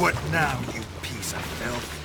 What now, you piece of filth?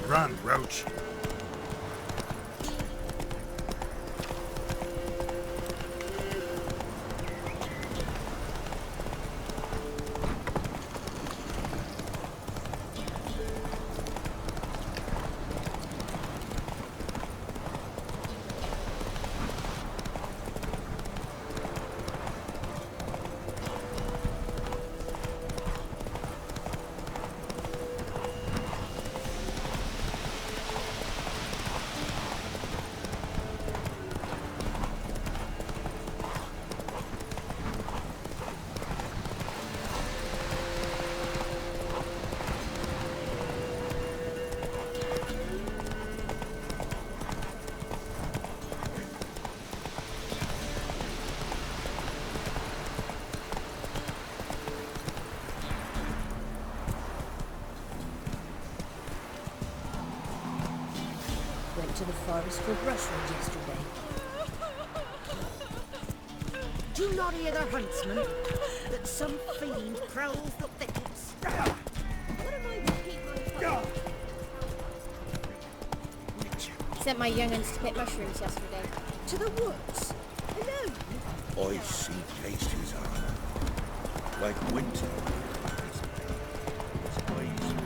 Run, Roach. To the forest for brushwood yesterday. Do you not hear the huntsman? That some fiend prowls the thickets. What am I to keep my fire? Sent my young'uns to pick mushrooms yesterday. To the woods? Alone? I see taste his armor. Like winter. It's crazy.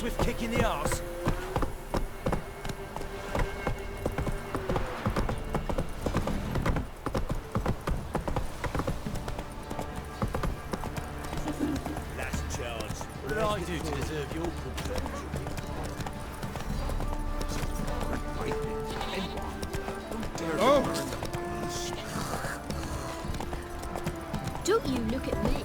swift kick in the arse. Last chance. What did I do to deserve your protection? Don't you look at me.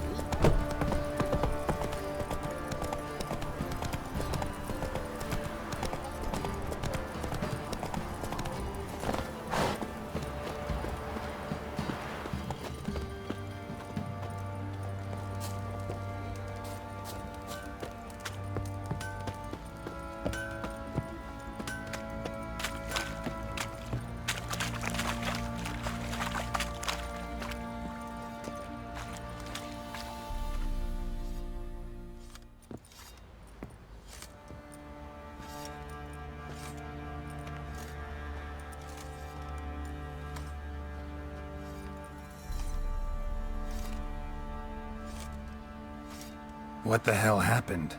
What the hell happened?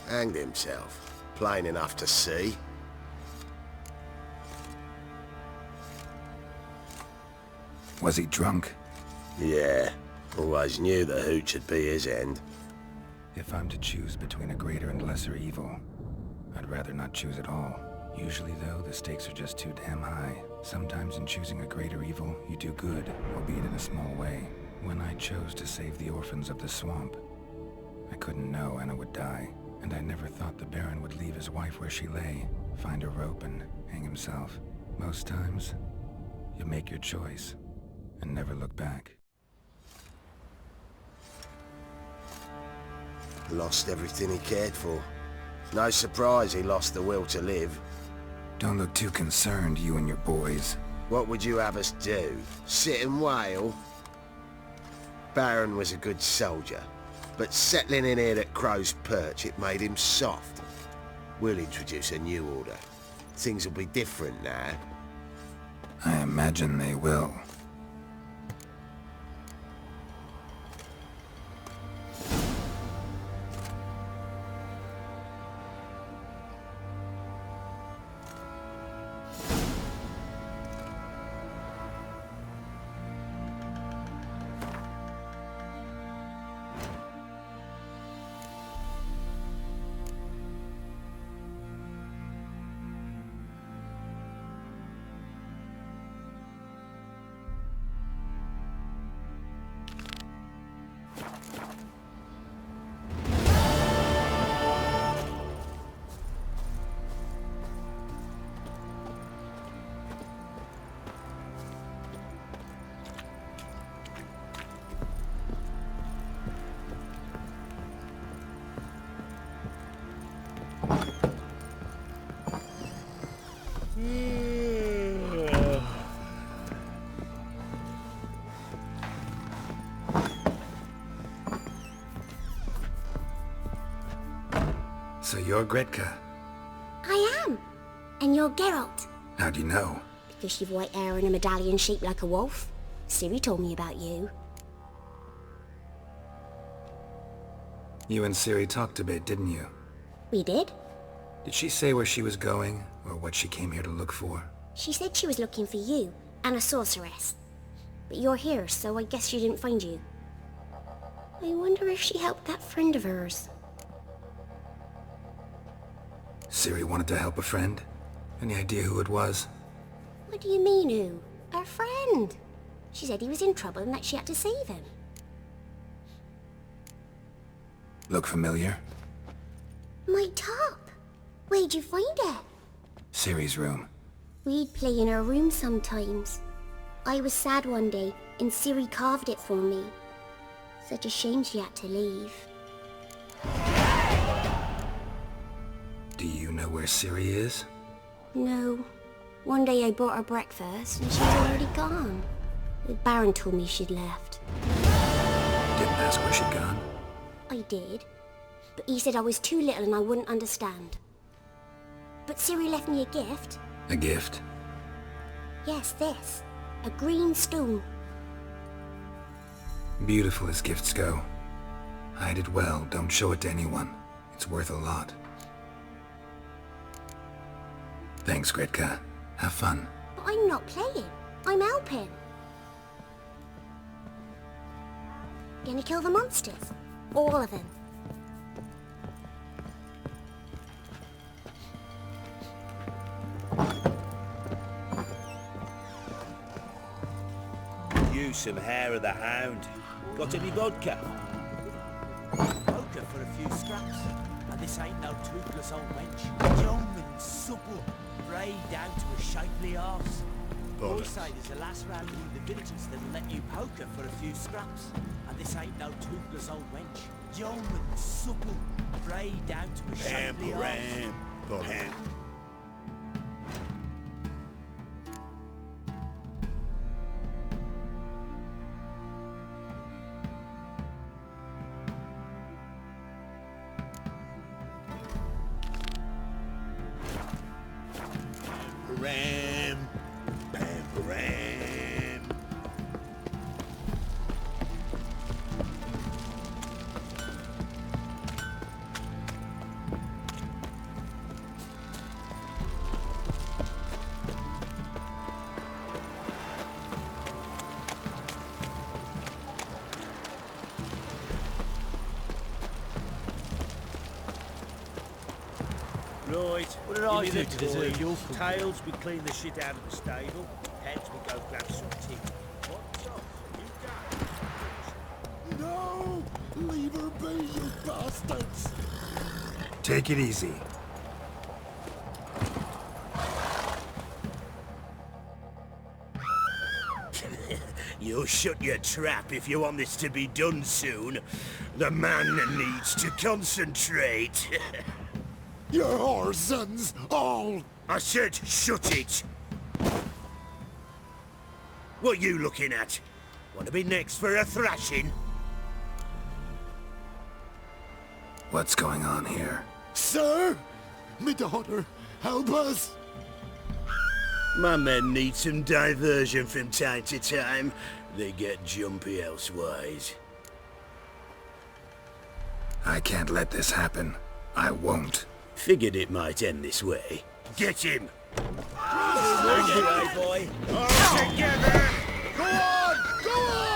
Hanged himself. Plain enough to see. Was he drunk? Yeah. Always knew the hooch would be his end. If I'm to choose between a greater and lesser evil, I'd rather not choose at all. Usually, though, the stakes are just too damn high. Sometimes in choosing a greater evil, you do good, albeit in a small way. When I chose to save the orphans of the swamp, I couldn't know Anna would die, and I never thought the Baron would leave his wife where she lay, find a rope and hang himself. Most times, you make your choice and never look back. Lost everything he cared for. No surprise he lost the will to live. Don't look too concerned, you and your boys. What would you have us do? Sit and wail? Baron was a good soldier, but settling in here at Crow's Perch, it made him soft. We'll introduce a new order. Things will be different now. I imagine they will. So you're Gretka. I am. And you're Geralt. How do you know? Because you've white hair and a medallion shaped like a wolf. Ciri told me about you. You and Ciri talked a bit, didn't you? We did. Did she say where she was going, or what she came here to look for? She said she was looking for you, and a sorceress. But you're here, so I guess she didn't find you. I wonder if she helped that friend of hers. Ciri wanted to help a friend? Any idea who it was? What do you mean, who? Our friend. She said he was in trouble and that she had to save him. Look familiar? My top. Where'd you find it? Ciri's room. We'd play in her room sometimes. I was sad one day, and Ciri carved it for me. Such a shame she had to leave. Do you know where Ciri is? No. One day I bought her breakfast, and she was already gone. The Baron told me she'd left. Didn't ask where she'd gone? I did. But he said I was too little and I wouldn't understand. But Ciri left me a gift. A gift? Yes, this. A green stone. Beautiful as gifts go. Hide it well, don't show it to anyone. It's worth a lot. Thanks, Gretka. Have fun. But I'm not playing. I'm helping. Gonna kill the monsters. All of them. You some hair of the hound. Got any vodka? Poker for a few scraps. And this ain't no toothless old wench. Young and supple, brayed down to a shapely arse. Boys say there's a lass round in the villages that'll let you poker for a few scraps. And this ain't no toothless old wench. Young and supple, brayed down to a shapely arse. Ram, bam, ram. Right. What did I give do me to the deserve toys. your food? Tails, we clean the shit out of the stable. Heads, we go grab some tea. What's up? You go. No! Leave her be, you bastards! Take it easy. You'll shut your trap if you want this to be done soon. The man needs to concentrate. Your whore sons, all! I said shut it. What you looking at? Want to be next for a thrashing? What's going on here? Sir! Me daughter, help us! My men need some diversion from time to time. They get jumpy elsewise. I can't let this happen. I won't. Figured it might end this way. Get him! Okay, boy. All together! Go on! Go on!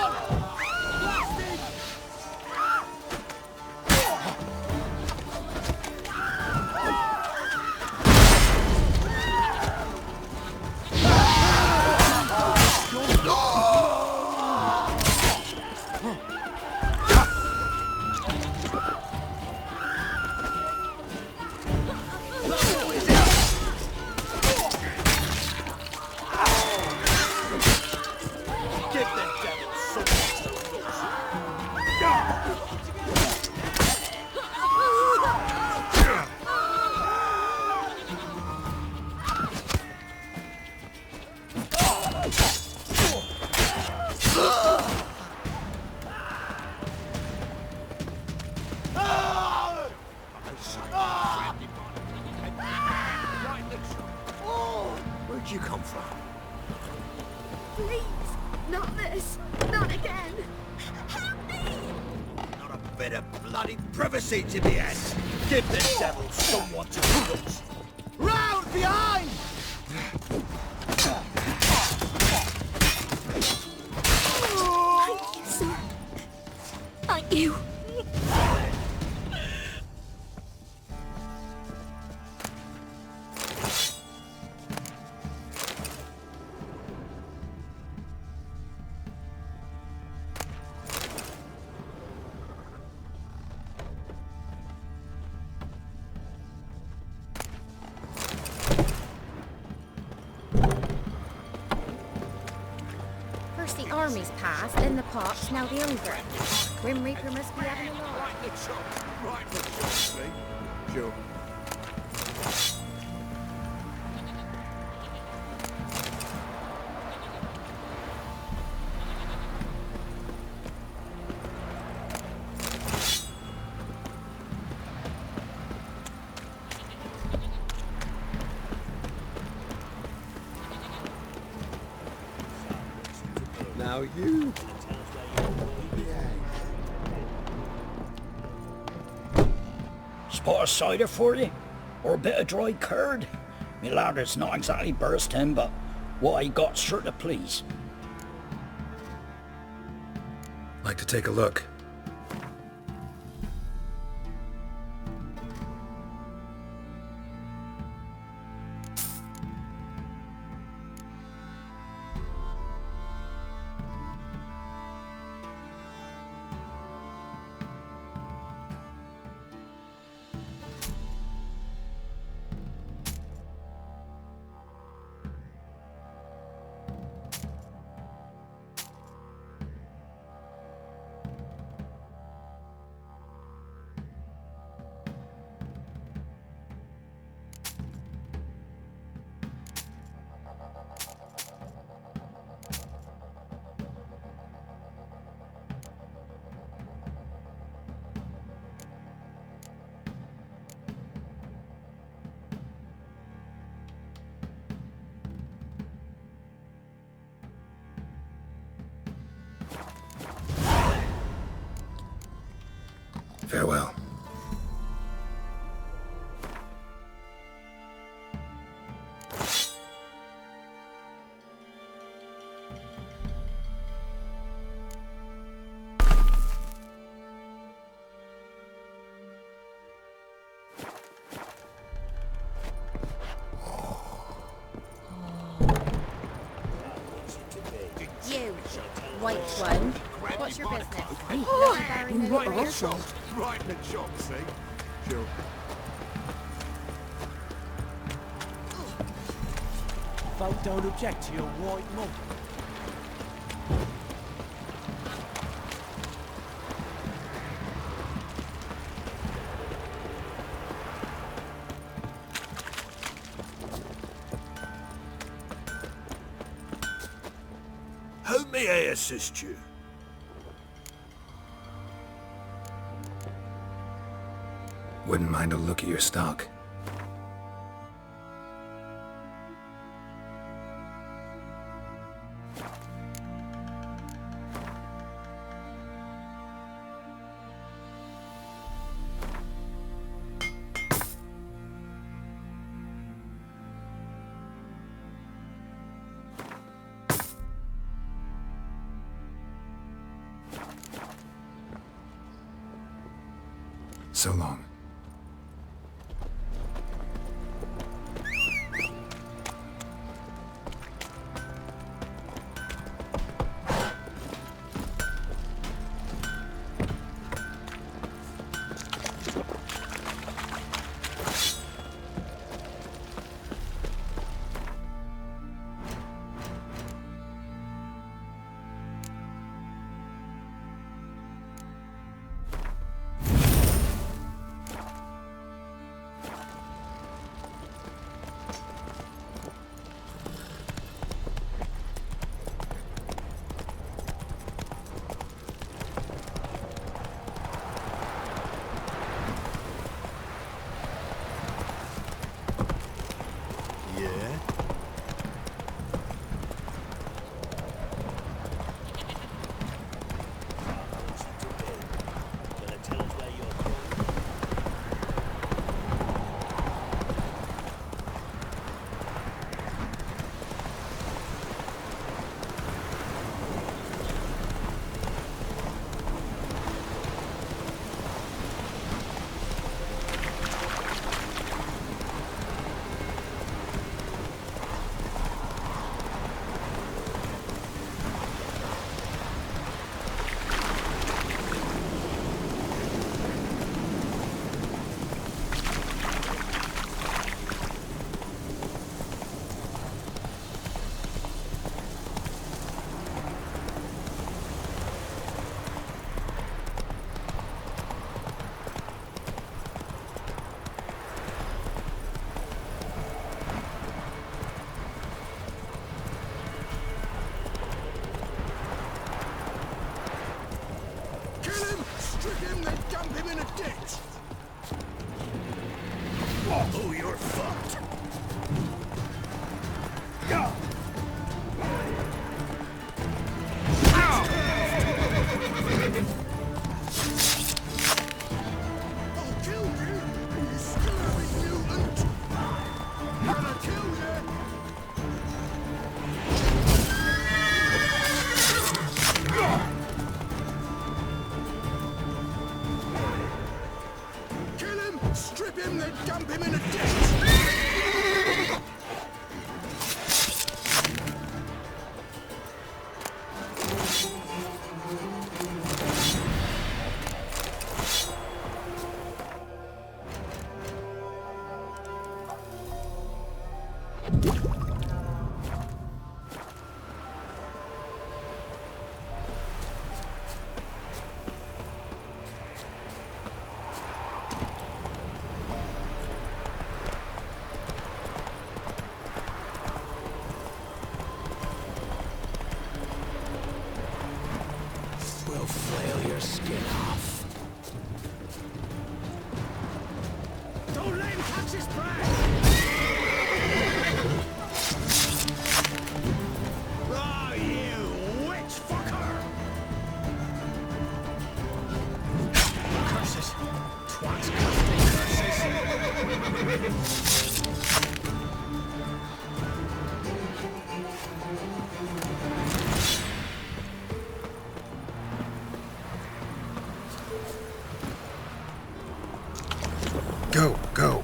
Where'd you come from? Please, not this. Not again. Help me! Not a bit of bloody privacy to the end. Give the devil someone to discuss. Round behind! Thank you, sir. Thank you. First the armies passed, then the pops, now the hunger. Grim Reaper must be having a lot. Right, let's go. Sure. Now you. Spot a cider for you? Or a bit of dry curd? Me lad, it's not exactly bursting, but what I got sure to please. Like to take a look. Farewell. You, white one. What's your business? Right in the shop. Right in the shop, see? Sure. Folk don't object to your white mug. How may I assist you? Wouldn't mind a look at your stock. So long. We'll flail your skin off. Don't let him touch his prey! Oh, you witch fucker! Curses! Twats cuffing curses! Go, go.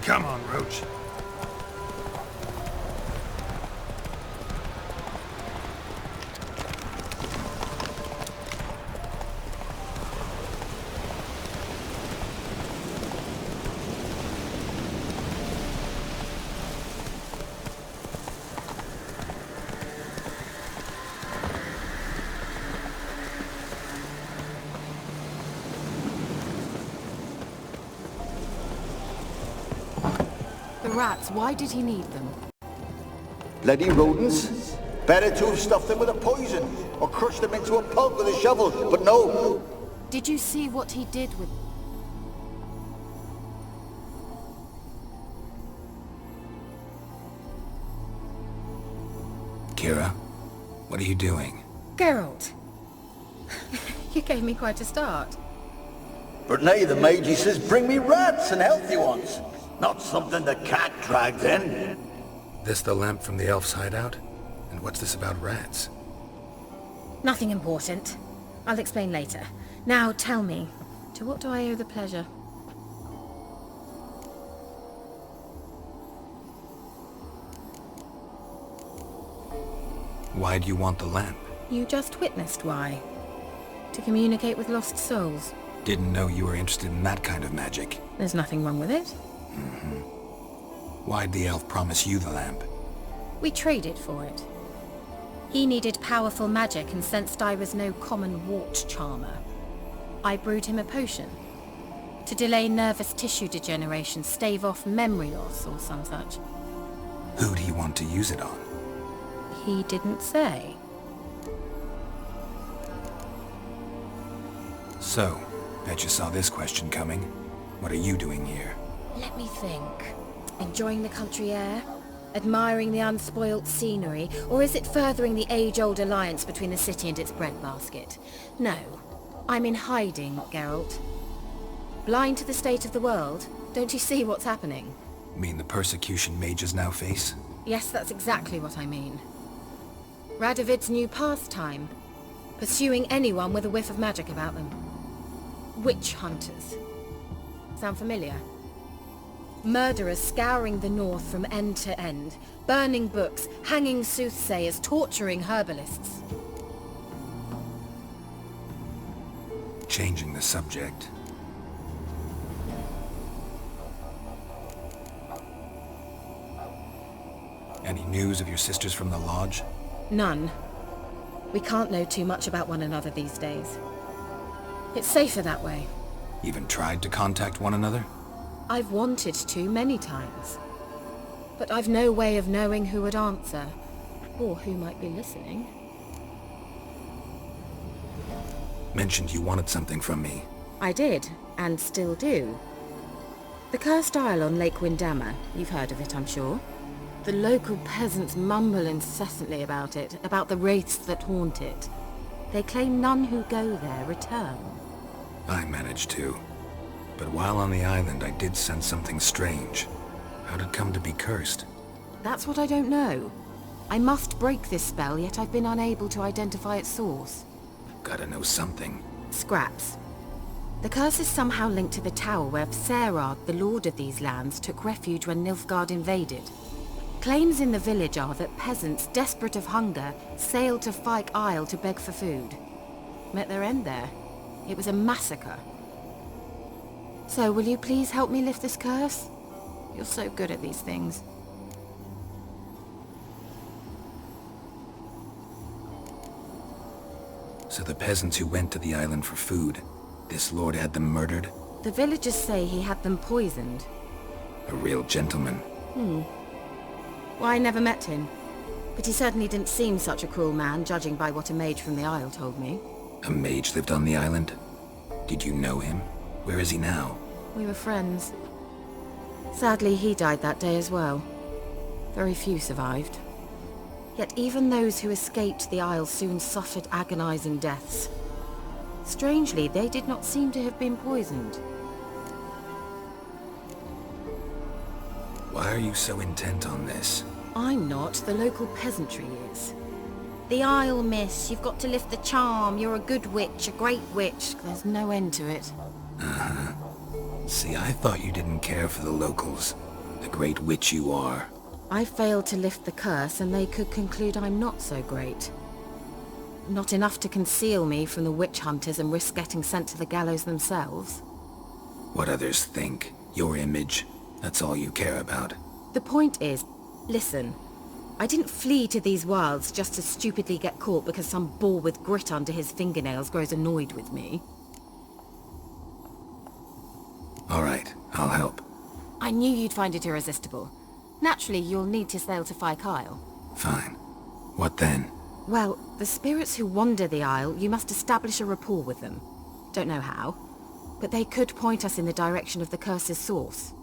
Come on, Roach. The rats, why did he need them? Bloody rodents. Better to have stuffed them with a poison, or crushed them into a pulp with a shovel, but no. Did you see what he did with... Kira, what are you doing? Geralt! You gave me quite a start. But now the mage says bring me rats and healthy ones. Not something the cat dragged in. This the lamp from the elf's hideout? And what's this about rats? Nothing important. I'll explain later. Now tell me, to what do I owe the pleasure? Why do you want the lamp? You just witnessed why. To communicate with lost souls. Didn't know you were interested in that kind of magic. There's nothing wrong with it. Why'd the elf promise you the lamp? We traded for it. He needed powerful magic and sensed I was no common wart charmer. I brewed him a potion. To delay nervous tissue degeneration, stave off memory loss or some such. Who'd he want to use it on? He didn't say. So, bet you saw this question coming. What are you doing here? Let me think. Enjoying the country air? Admiring the unspoilt scenery? Or is it furthering the age-old alliance between the city and its breadbasket? No. I'm in hiding, Geralt. Blind to the state of the world? Don't you see what's happening? Mean the persecution mages now face? Yes, that's exactly what I mean. Radovid's new pastime. Pursuing anyone with a whiff of magic about them. Witch hunters. Sound familiar? Murderers scouring the north from end to end, burning books, hanging soothsayers, torturing herbalists. Changing the subject. Any news of your sisters from the lodge? None. We can't know too much about one another these days. It's safer that way. Even tried to contact one another? I've wanted to many times. But I've no way of knowing who would answer, or who might be listening. Mentioned you wanted something from me. I did, and still do. The Cursed Isle on Lake Windammer. You've heard of it, I'm sure. The local peasants mumble incessantly about it, about the wraiths that haunt it. They claim none who go there return. I managed to. But while on the island, I did sense something strange. How'd it come to be cursed? That's what I don't know. I must break this spell, yet I've been unable to identify its source. Gotta know something. Scraps. The curse is somehow linked to the tower where Serard, the lord of these lands, took refuge when Nilfgaard invaded. Claims in the village are that peasants, desperate of hunger, sailed to Fyke Isle to beg for food. met their end there. It was a massacre. So, will you please help me lift this curse? You're so good at these things. So the peasants who went to the island for food, this lord had them murdered? The villagers say he had them poisoned. A real gentleman. Well, I never met him. But he certainly didn't seem such a cruel man, judging by what a mage from the Isle told me. A mage lived on the island? Did you know him? Where is he now? We were friends. Sadly, he died that day as well. Very few survived. Yet even those who escaped the Isle soon suffered agonizing deaths. Strangely, they did not seem to have been poisoned. Why are you so intent on this? I'm not, the local peasantry is. The Isle, miss, you've got to lift the charm. You're a good witch, a great witch. There's no end to it. Uh-huh. See, I thought you didn't care for the locals. The great witch you are. I failed to lift the curse, and they could conclude I'm not so great. Not enough to conceal me from the witch hunters and risk getting sent to the gallows themselves. What others think, your image, that's all you care about. The point is, listen, I didn't flee to these wilds just to stupidly get caught because some boar with grit under his fingernails grows annoyed with me. All right, I'll help. I knew you'd find it irresistible. Naturally, you'll need to sail to Kyle. Fine. What then? Well, the spirits who wander the Isle, you must establish a rapport with them. Don't know how, but they could point us in the direction of the curse's source.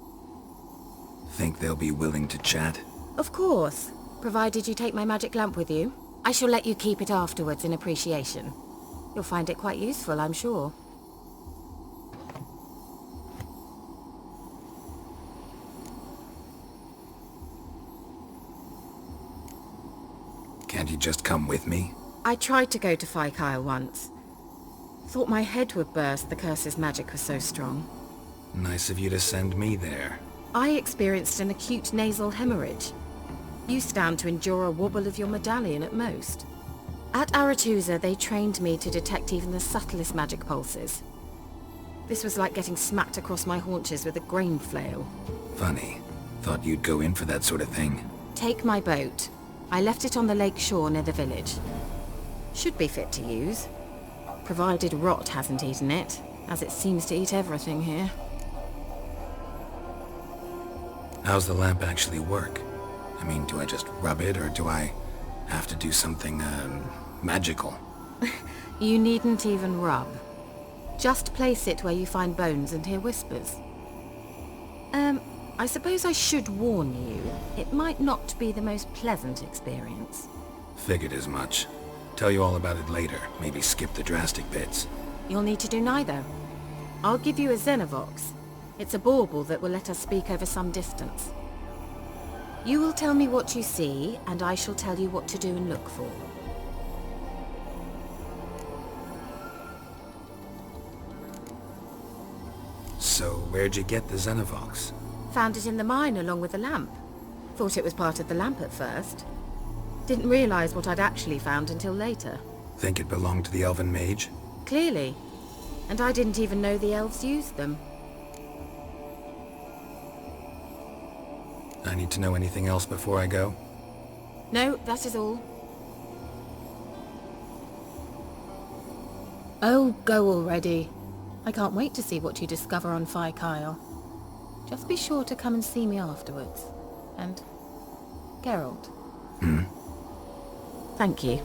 Think they'll be willing to chat? Of course, provided you take my magic lamp with you. I shall let you keep it afterwards in appreciation. You'll find it quite useful, I'm sure. Can't you just come with me? I tried to go to Kyle once. Thought my head would burst, the curse's magic was so strong. Nice of you to send me there. I experienced an acute nasal hemorrhage. You stand to endure a wobble of your medallion at most. At Aretusa, they trained me to detect even the subtlest magic pulses. This was like getting smacked across my haunches with a grain flail. Funny. Thought you'd go in for that sort of thing. Take my boat. I left it on the lake shore near the village. Should be fit to use. Provided rot hasn't eaten it, as it seems to eat everything here. How's the lamp actually work? I mean, do I just rub it, or do I have to do something, magical? You needn't even rub. Just place it where you find bones and hear whispers. I suppose I should warn you, it might not be the most pleasant experience. Figured as much. Tell you all about it later, maybe skip the drastic bits. You'll need to do neither. I'll give you a Xenovox. It's a bauble that will let us speak over some distance. You will tell me what you see, and I shall tell you what to do and look for. So, where'd you get the Xenovox? Found it in the mine along with the lamp. Thought it was part of the lamp at first. Didn't realize what I'd actually found until later. Think it belonged to the elven mage? Clearly. And I didn't even know the elves used them. I need to know anything else before I go? No, that is all. Oh, go already. I can't wait to see what you discover on Kyle. Just be sure to come and see me afterwards. And Geralt. Hmm? Thank you.